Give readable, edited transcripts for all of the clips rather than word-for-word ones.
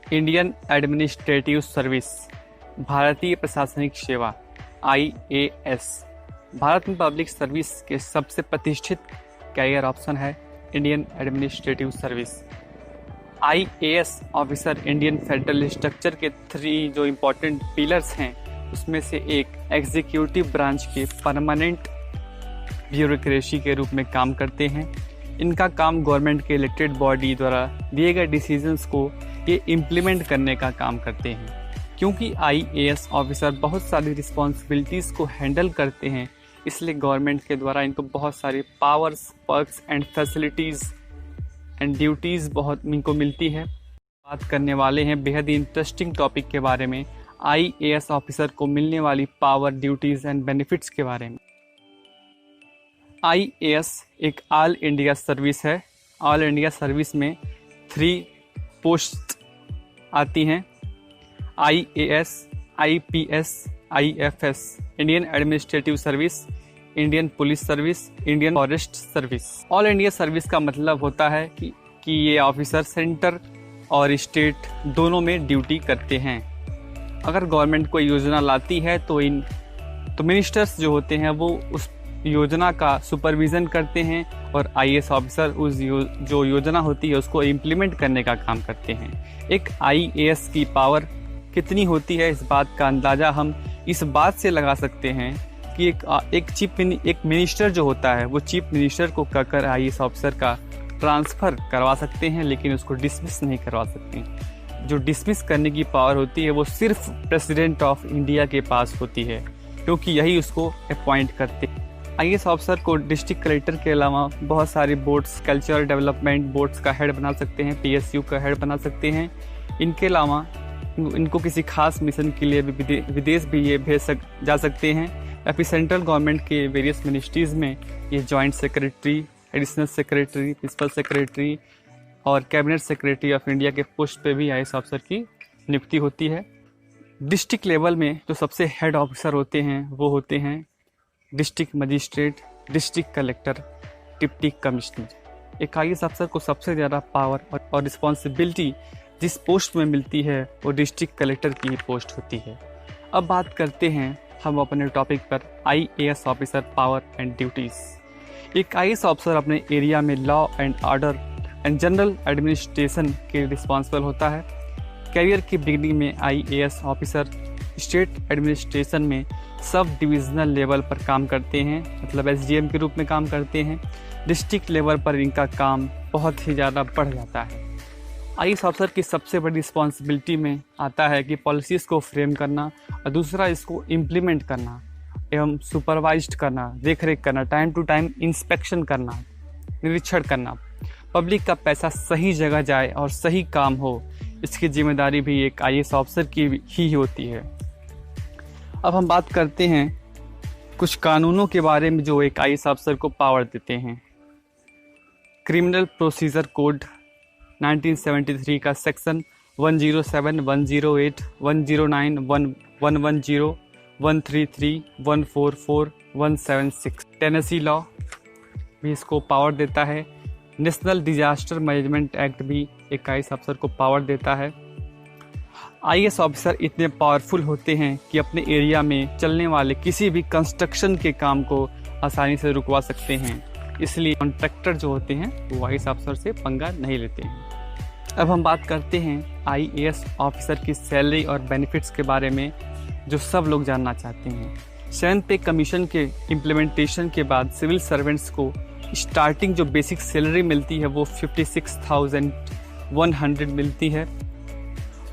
Indian administrative service, भारतीय प्रशासनिक सेवा, IAS। भारत में पब्लिक सर्विस के सबसे प्रतिष्ठित कैरियर ऑप्शन है Indian administrative service. IAS officer Indian federal structure के 3 जो इम्पोर्टेंट पिलर्स हैं उसमें से एक एग्जीक्यूटिव ब्रांच के परमानेंट ब्यूरोक्रेसी के रूप में काम करते हैं। इनका काम गवर्नमेंट के इलेक्टेड बॉडी द्वारा दिए गए डिसीजंस को ये इम्प्लीमेंट करने का काम करते हैं। क्योंकि IAS ऑफिसर बहुत सारी रिस्पॉन्सिबिलिटीज़ को हैंडल करते हैं, इसलिए गवर्नमेंट के द्वारा इनको बहुत सारी powers, perks and facilities and duties बहुत इनको मिलती है। बात करने वाले हैं बेहद ही इंटरेस्टिंग टॉपिक के बारे में, IAS ऑफिसर को मिलने वाली पावर, ड्यूटीज़ एंड बेनिफिट्स के बारे में। IAS एक ऑल इंडिया सर्विस है। ऑल इंडिया सर्विस में 3 पोस्ट आती हैं, IAS, IPS, IFS, Indian administrative service, Indian police service, Indian forest service. All India service का मतलब होता है कि ये ऑफिसर सेंटर और स्टेट दोनों में ड्यूटी करते हैं। अगर गवर्नमेंट कोई योजना लाती है तो मिनिस्टर्स जो होते हैं वो उस योजना का सुपरविज़न करते हैं और IAS ऑफिसर उस जो योजना होती है उसको इम्प्लीमेंट करने का काम करते हैं। एक IAS की पावर कितनी होती है, इस बात का अंदाज़ा हम इस बात से लगा सकते हैं कि एक मिनिस्टर जो होता है वो चीफ मिनिस्टर को कहकर IAS ऑफिसर का ट्रांसफ़र करवा सकते हैं, लेकिन उसको डिसमिस नहीं करवा सकते। जो डिसमिस करने की पावर होती है वो सिर्फ प्रेसिडेंट ऑफ इंडिया के पास होती है, क्योंकि यही उसको अपॉइंट करते हैं। IAS ऑफिसर को डिस्ट्रिक्ट कलेक्टर के अलावा बहुत सारे बोर्ड्स, कल्चरल डेवलपमेंट बोर्ड्स का हेड बना सकते हैं, PSU का हेड बना सकते हैं। इनके अलावा इनको किसी खास मिशन के लिए भी विदेश भी ये भेज जा सकते हैं, या फिर सेंट्रल गवर्नमेंट के वेरियस मिनिस्ट्रीज़ में ये joint secretary, additional secretary, principal secretary और कैबिनेट सेक्रेटरी ऑफ इंडिया के पोस्ट पे भी IAS ऑफिसर की नियुक्ति होती है। डिस्ट्रिक्ट लेवल में जो सबसे हेड ऑफिसर होते हैं वो होते हैं district magistrate, district collector, deputy commissioner. एक IAS अफसर को सबसे ज़्यादा पावर और रिस्पॉन्सिबिलिटी जिस पोस्ट में मिलती है वो डिस्ट्रिक्ट कलेक्टर की ही पोस्ट होती है। अब बात करते हैं हम अपने टॉपिक पर IAS officer power and duties. एक IAS ऑफिसर अपने एरिया में law and order and general administration के रिस्पॉन्सिबल होता है। कैरियर की बिगिनिंग में IAS ऑफिसर स्टेट एडमिनिस्ट्रेशन में सब डिविजनल लेवल पर काम करते हैं, मतलब SDM के रूप में काम करते हैं। डिस्ट्रिक्ट लेवल पर इनका काम बहुत ही ज़्यादा बढ़ जाता है। IAS ऑफिसर की सबसे बड़ी रिस्पॉन्सिबिलिटी में आता है कि पॉलिसीज़ को फ्रेम करना और दूसरा इसको इम्प्लीमेंट करना एवं सुपरवाइज्ड करना, देख रेख करना, टाइम टू टाइम इंस्पेक्शन करना, निरीक्षण करना, पब्लिक का पैसा सही जगह जाए और सही काम हो, इसकी जिम्मेदारी भी एक IAS ऑफिसर की ही होती है। अब हम बात करते हैं कुछ कानूनों के बारे में जो एक IAS ऑफिसर को पावर देते हैं। क्रिमिनल प्रोसीजर कोड 1973 का सेक्शन 107, 108, 109, 110, 133, 144, 176 टेनेसी लॉ भी इसको पावर देता है। नेशनल डिजास्टर मैनेजमेंट एक्ट भी एक IAS ऑफिसर को पावर देता है। IAS ऑफिसर इतने पावरफुल होते हैं कि अपने एरिया में चलने वाले किसी भी कंस्ट्रक्शन के काम को आसानी से रुकवा सकते हैं, इसलिए कॉन्ट्रैक्टर जो होते हैं वो IAS ऑफिसर से पंगा नहीं लेते हैं। अब हम बात करते हैं IAS ऑफिसर की सैलरी और बेनिफिट्स के बारे में, जो सब लोग जानना चाहते हैं। 7th पे कमीशन के इम्प्लीमेंटेशन के बाद सिविल सर्वेंट्स को स्टार्टिंग जो बेसिक सैलरी मिलती है वो 56,100 मिलती है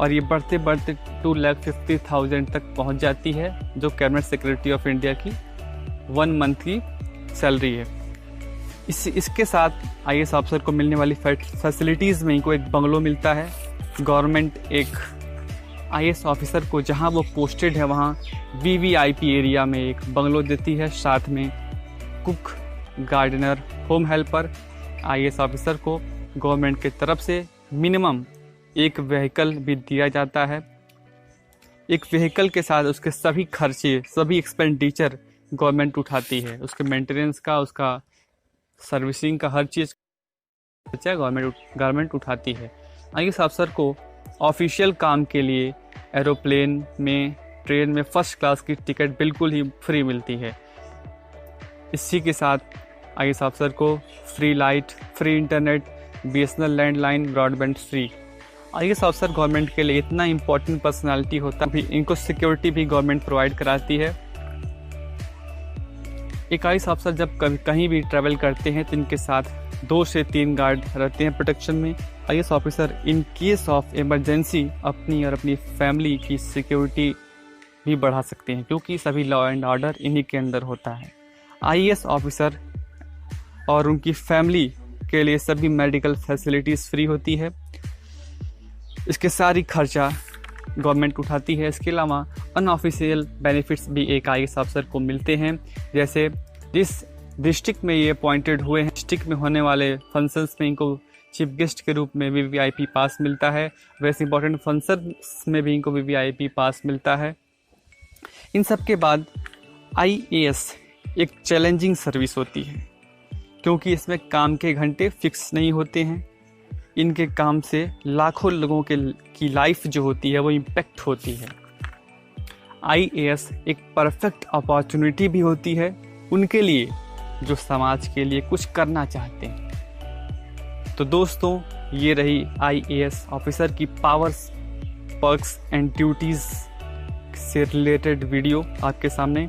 और ये बढ़ते बढ़ते 2,50,000 तक पहुंच जाती है, जो कैबिनेट सेक्रेटरी ऑफ इंडिया की 1 मंथ की सैलरी है। इसके साथ IAS ऑफिसर को मिलने वाली फैसिलिटीज़ में इनको एक बंगलो मिलता है। गवर्नमेंट एक IAS ऑफिसर को जहां वो पोस्टेड है वहां VVIP एरिया में एक बंगलो देती है, साथ में cook, gardener, home helper. IAS officer को गवर्नमेंट की तरफ से मिनिमम एक व्हीकल भी दिया जाता है। एक व्हीकल के साथ उसके सभी खर्चे, सभी एक्सपेंडिचर गवर्नमेंट उठाती है, उसके मेंटेनेंस का, उसका सर्विसिंग का, हर चीज़ खर्चा गवर्नमेंट उठाती है। IAS अफसर को ऑफिशियल काम के लिए एरोप्लेन में, ट्रेन में फर्स्ट क्लास की टिकट बिल्कुल ही फ्री मिलती है। इसी के साथ IAS ऑफिसर को free light, free internet, BSNL landline, broadband free. IAS officer government के लिए इतना इम्पोर्टेंट पर्सनालिटी होता है, इनको सिक्योरिटी भी गवर्नमेंट प्रोवाइड कराती है। एक IAS ऑफिसर जब कहीं भी ट्रैवल करते हैं तो इनके साथ 2 से 3 गार्ड रहते हैं प्रोटेक्शन में। IAS officer in case of emergency अपनी और अपनी फैमिली की सिक्योरिटी भी बढ़ा सकते हैं, क्योंकि सभी लॉ एंड ऑर्डर इन्हीं के अंदर होता है। IAS ऑफिसर और उनकी फैमिली के लिए सभी मेडिकल फैसिलिटीज़ फ्री होती है। इसके सारी खर्चा गवर्नमेंट उठाती है। इसके अलावा अनऑफिशियल बेनिफिट्स भी एक IAS ऑफिसर को मिलते हैं, जैसे जिस डिस्ट्रिक्ट में ये अपॉइंटेड हुए हैं, डिस्ट्रिक्ट में होने वाले फंक्शंस में इनको चीफ गेस्ट के रूप में VVIP पास मिलता है। वैसे इंपॉर्टेंट फंक्शंस में भी इनको VVIP पास मिलता है। इन सब के बाद IAS एक चैलेंजिंग सर्विस होती है, क्योंकि इसमें काम के घंटे फिक्स नहीं होते हैं। इनके काम से लाखों लोगों की लाइफ जो होती है वो इम्पेक्ट होती है। IAS एक परफेक्ट अपॉर्चुनिटी भी होती है उनके लिए जो समाज के लिए कुछ करना चाहते हैं। तो दोस्तों, ये रही IAS ऑफिसर की पावर्स, पर्क्स एंड ड्यूटीज़ से रिलेटेड वीडियो आपके सामने।